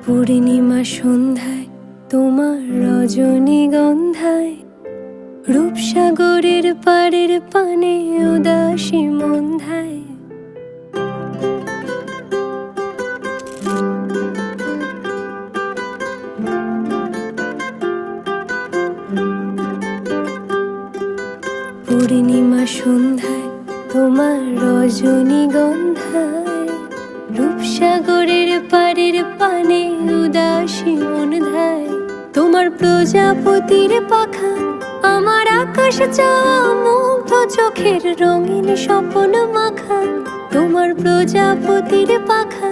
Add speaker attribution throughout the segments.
Speaker 1: পূর্ণিমা সন্ধ্যায় তোমার রজনীগন্ধায় রূপসাগরের পাড়ের পানে উদাসী মন্ধায় পূর্ণিমা সন্ধ্যায় তোমার রজনীগন্ধায় রূপসাগরের পাড়ের পানে উদাসী মন্ধায় তোমার প্রজাপতির পাখা আমার আকাশ চাওয়া মুগ্ধ চোখের রঙিন স্বপ্ন মাখা তোমার প্রজাপতির পাখা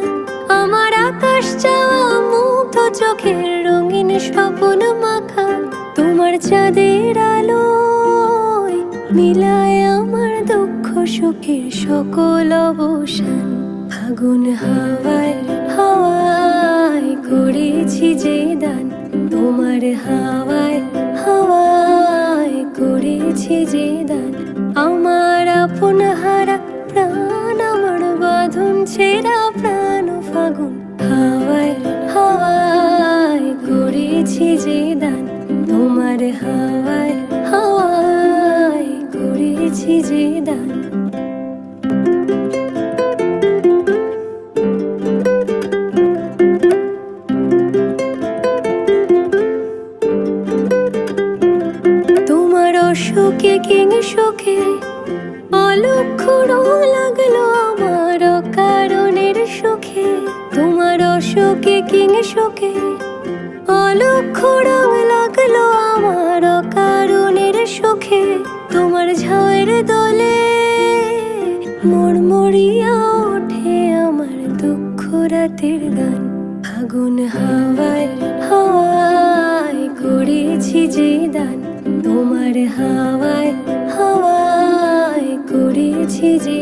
Speaker 1: আমার আকাশ চাওয়া মুগ্ধ চোখের রঙিন স্বপ্ন মাখা তোমার চাঁদের আলোয় মিলায় আমার দুঃখ সুখের সকল অবসান ফাগুন হাওয়ায় হাওয়ায় করেছি যে দান তোমার হাওয়ায় হাওয়ায় করেছি যে দান আমার আপন হারা প্রাণ আমার বাঁধন ছেঁড়া প্রাণ ফাগুন হাওয়ায় হাওয়ায় করেছি যে দান তোমার হাওয়ায় হাওয়ায় করেছি যে দান সুখে কিং সুখে অলক্ষ রং লাগলো আমার কারণের সুখে তোমার অসুখে কিং সুখে অলক্ষ রং লাগলো আমার কারণের সুখে তোমার ঝায়ের দলে মরমরিয়া ওঠে আমার দুঃখ রাতের গান ফাগুন হাওয়ায় হাওয়ায় করেছি যে দান তোমার হাওয়ায় হাওয়ায় করেছি যে